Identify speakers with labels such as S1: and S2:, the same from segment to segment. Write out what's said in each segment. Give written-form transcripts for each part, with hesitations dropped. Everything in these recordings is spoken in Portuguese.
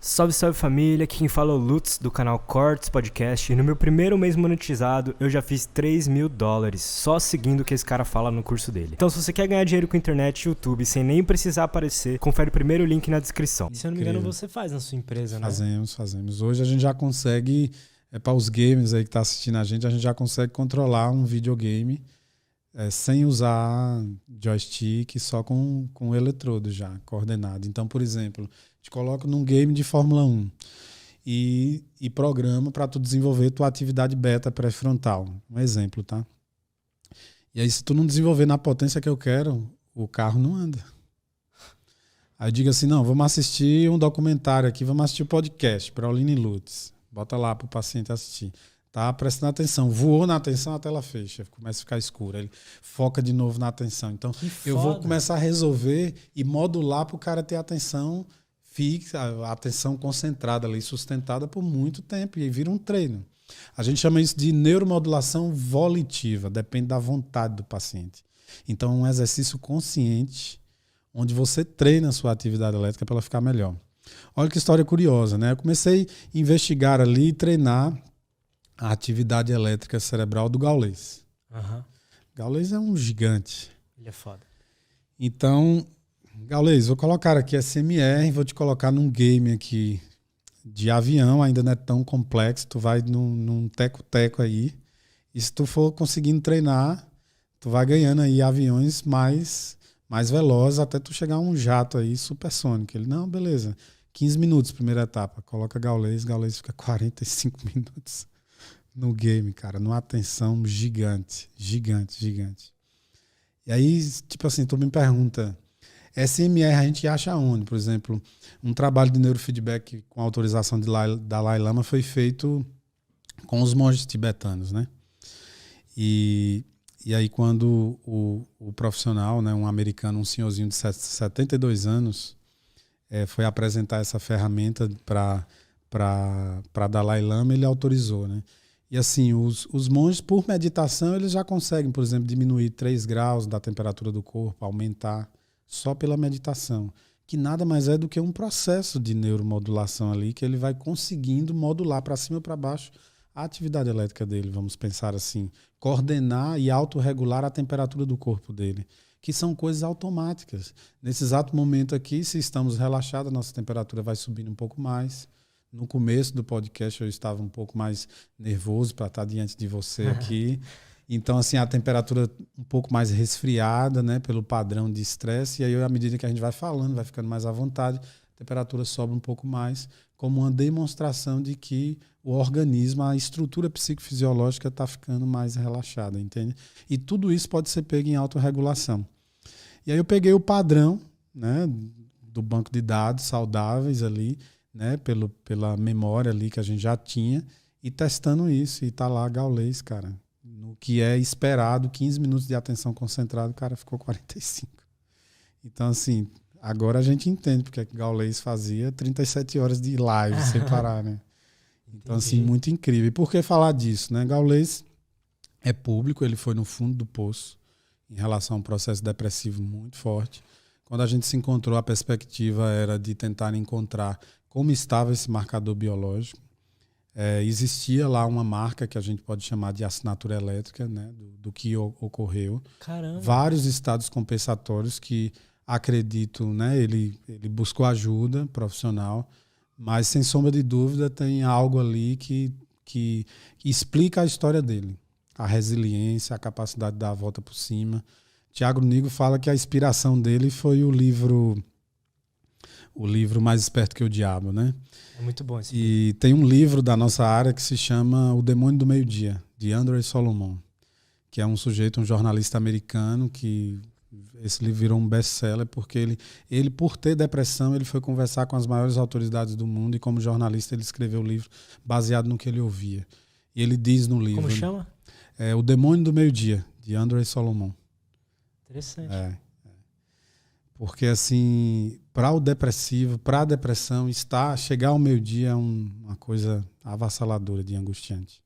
S1: Salve, salve família, aqui quem fala é o Lutz do canal Cortes Podcast e no meu primeiro mês monetizado eu já fiz $3.000 só seguindo o que esse cara fala no curso dele. Então se você quer ganhar dinheiro com internet e YouTube sem nem precisar aparecer, confere o primeiro link na descrição. E, se eu não me engano você faz na sua empresa, né?
S2: Fazemos. Hoje a gente já consegue, para os gamers aí que tá assistindo a gente já consegue controlar um videogame sem usar joystick, só com o eletrodo já coordenado. Então, por exemplo, te coloca num game de Fórmula 1 e programa para tu desenvolver tua atividade beta pré-frontal. Um exemplo, tá? E aí, se tu não desenvolver na potência que eu quero, o carro não anda. Aí eu digo assim, não, vamos assistir um documentário aqui, vamos assistir o podcast, Praulini Lutz. Bota lá pro paciente assistir. Tá prestando atenção. Voou na atenção, a tela fecha. Começa a ficar escura. Ele foca de novo na atenção. Então, eu vou começar a resolver e modular para o cara ter atenção fixa, a atenção concentrada ali, sustentada por muito tempo. E aí vira um treino. A gente chama isso de neuromodulação volitiva. Depende da vontade do paciente. Então, é um exercício consciente onde você treina a sua atividade elétrica para ela ficar melhor. Olha que história curiosa, né? Eu comecei a investigar ali e treinar a atividade elétrica cerebral do Gaules.
S1: Uhum.
S2: Gaules é um gigante.
S1: Ele é foda.
S2: Então, Gaules, vou colocar aqui SMR, vou te colocar num game aqui de avião, ainda não é tão complexo, tu vai num teco-teco aí, e se tu for conseguindo treinar, tu vai ganhando aí aviões mais velozes até tu chegar a um jato aí supersônico. Ele, não, beleza, 15 minutos, primeira etapa, coloca Gaules fica 45 minutos. No game, cara, numa atenção gigante. E aí, tipo assim, tu me pergunta, SMR a gente acha onde? Por exemplo, um trabalho de neurofeedback com autorização de Dalai Lama foi feito com os monges tibetanos, né? E aí quando o profissional, né, um americano, um senhorzinho de 72 anos, foi apresentar essa ferramenta para Dalai Lama, ele autorizou, né? E assim, os monges, por meditação, eles já conseguem, por exemplo, diminuir 3 graus da temperatura do corpo, aumentar só pela meditação, que nada mais é do que um processo de neuromodulação ali, que ele vai conseguindo modular para cima e para baixo a atividade elétrica dele, vamos pensar assim, coordenar e autorregular a temperatura do corpo dele, que são coisas automáticas. Nesse exato momento aqui, se estamos relaxados, a nossa temperatura vai subindo um pouco mais. No começo do podcast eu estava um pouco mais nervoso para estar diante de você aqui. Então, assim, a temperatura um pouco mais resfriada, né, pelo padrão de estresse. E aí, à medida que a gente vai falando, vai ficando mais à vontade, a temperatura sobe um pouco mais, como uma demonstração de que o organismo, a estrutura psicofisiológica está ficando mais relaxada, entende? E tudo isso pode ser pego em autorregulação. E aí eu peguei o padrão, né, do banco de dados saudáveis ali, né, pela memória ali que a gente já tinha, e testando isso, e tá lá Gaules, cara, no que é esperado, 15 minutos de atenção concentrada, o cara ficou 45. Então, assim, agora a gente entende porque Gaules fazia 37 horas de live sem parar, né? Então, assim, muito incrível. E por que falar disso, né? Gaules é público, ele foi no fundo do poço em relação a um processo depressivo muito forte. Quando a gente se encontrou, a perspectiva era de tentar encontrar como estava esse marcador biológico. Existia lá uma marca que a gente pode chamar de assinatura elétrica, né, do que ocorreu.
S1: Caramba.
S2: Vários estados compensatórios que acredito, né, ele buscou ajuda profissional, mas sem sombra de dúvida tem algo ali que explica a história dele. A resiliência, a capacidade de dar a volta por cima. Tiago Nigro fala que a inspiração dele foi o livro Mais Esperto que o Diabo, né?
S1: É muito bom esse
S2: livro.
S1: livro.
S2: Tem um livro da nossa área que se chama O Demônio do Meio-Dia, de Andrew Solomon, que é um sujeito, um jornalista americano, que esse livro virou um best-seller porque ele, por ter depressão, ele foi conversar com as maiores autoridades do mundo e como jornalista ele escreveu o livro baseado no que ele ouvia. E ele diz no livro...
S1: Como chama?
S2: O Demônio do Meio-Dia, de Andrew Solomon.
S1: Interessante.
S2: Porque, assim, para o depressivo, para a depressão, chegar ao meio-dia é uma coisa avassaladora de angustiante.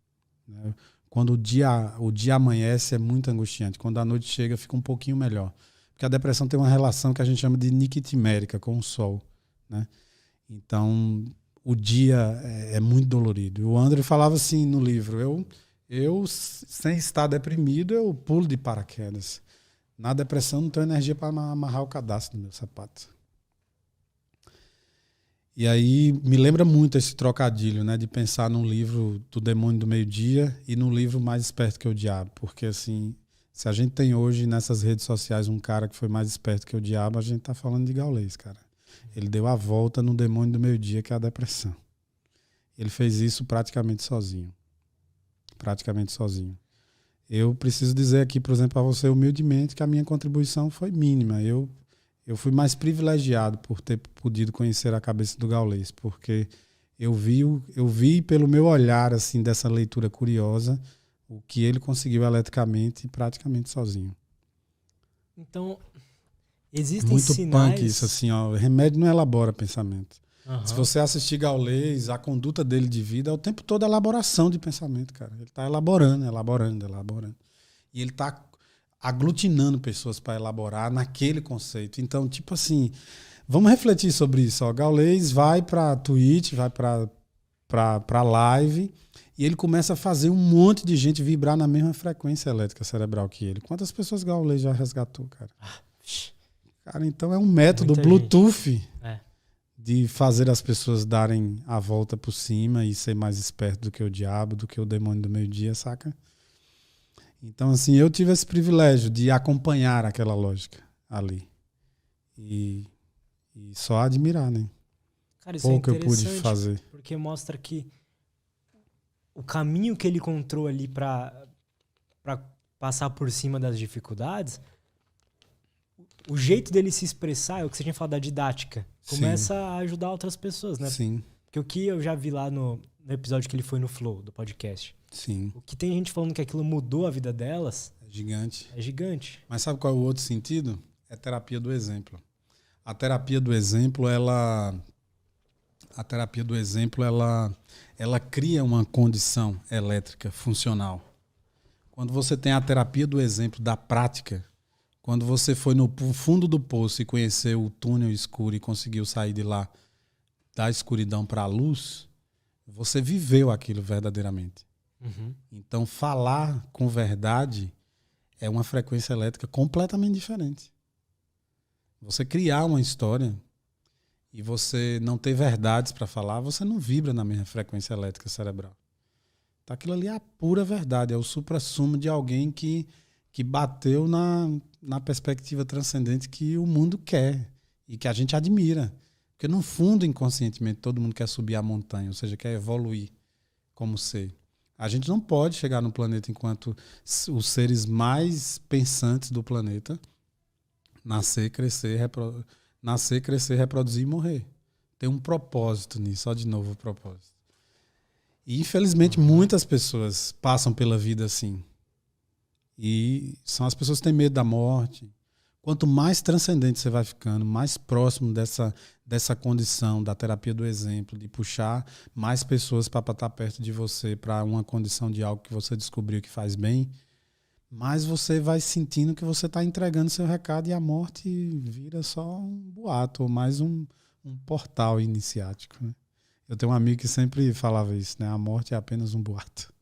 S2: Né? Quando o dia amanhece é muito angustiante. Quando a noite chega, fica um pouquinho melhor. Porque a depressão tem uma relação que a gente chama de nictimérica com o sol. Né? Então, o dia é muito dolorido. E o André falava assim no livro, eu sem estar deprimido, eu pulo de paraquedas. Na depressão não tenho energia para amarrar o cadastro do meu sapato. E aí me lembra muito esse trocadilho, né, de pensar num livro do Demônio do Meio-Dia e num livro Mais Esperto que o Diabo. Porque assim, se a gente tem hoje nessas redes sociais um cara que foi mais esperto que o diabo, a gente tá falando de Gaules, cara. Ele deu a volta no Demônio do Meio-Dia, que é a depressão. Ele fez isso praticamente sozinho. Praticamente sozinho. Eu preciso dizer aqui, por exemplo, para você humildemente, que a minha contribuição foi mínima. Eu fui mais privilegiado por ter podido conhecer a cabeça do Gaules, porque eu vi pelo meu olhar assim dessa leitura curiosa o que ele conseguiu eletricamente praticamente sozinho.
S1: Então, existem
S2: muito
S1: sinais...
S2: punk isso, assim, ó. Remédio não elabora pensamento.
S1: Uhum.
S2: Se você assistir Gaules, a conduta dele de vida é o tempo todo elaboração de pensamento, cara. Ele está elaborando. E ele está aglutinando pessoas para elaborar naquele conceito. Então, tipo assim, vamos refletir sobre isso. Ó. Gaules vai para Twitch, vai para live, e ele começa a fazer um monte de gente vibrar na mesma frequência elétrica cerebral que ele. Quantas pessoas Gaules já resgatou, cara? Cara, então é um método
S1: muita
S2: Bluetooth de fazer as pessoas darem a volta por cima e ser mais esperto do que o diabo, do que o demônio do meio-dia, saca? Então, assim, eu tive esse privilégio de acompanhar aquela lógica ali. E só admirar, né?
S1: Cara, isso
S2: pouco
S1: é
S2: eu pude
S1: interessante,
S2: fazer.
S1: porque mostra que o caminho que ele encontrou ali para passar por cima das dificuldades, o jeito dele se expressar, é o que você tinha falado da didática, começa a ajudar outras pessoas, né?
S2: Sim.
S1: Porque o que eu já vi lá no episódio que ele foi no Flow, do podcast,
S2: Sim.
S1: o que tem gente falando que aquilo mudou a vida delas...
S2: É gigante.
S1: É gigante.
S2: Mas sabe qual é o outro sentido? É terapia do exemplo. A terapia do exemplo, ela cria uma condição elétrica funcional. Quando você tem a terapia do exemplo da prática, quando você foi no fundo do poço e conheceu o túnel escuro e conseguiu sair de lá, da escuridão para a luz, você viveu aquilo verdadeiramente.
S1: Uhum.
S2: Então, falar com verdade é uma frequência elétrica completamente diferente. Você criar uma história e você não ter verdades para falar, você não vibra na mesma frequência elétrica cerebral. Então, aquilo ali é a pura verdade, é o suprassumo de alguém que bateu na perspectiva transcendente que o mundo quer e que a gente admira. Porque, no fundo, inconscientemente, todo mundo quer subir a montanha, ou seja, quer evoluir como ser. A gente não pode chegar no planeta enquanto os seres mais pensantes do planeta nascer, crescer, reproduzir e morrer. Tem um propósito nisso, ó, de novo o propósito. E, infelizmente, muitas pessoas passam pela vida assim. E são as pessoas que têm medo da morte. Quanto mais transcendente você vai ficando, mais próximo dessa condição da terapia do exemplo, de puxar mais pessoas para estar perto de você, para uma condição de algo que você descobriu que faz bem, mais você vai sentindo que você está entregando seu recado e a morte vira só um boato, ou mais um portal iniciático. Né? Eu tenho um amigo que sempre falava isso, né? A morte é apenas um boato.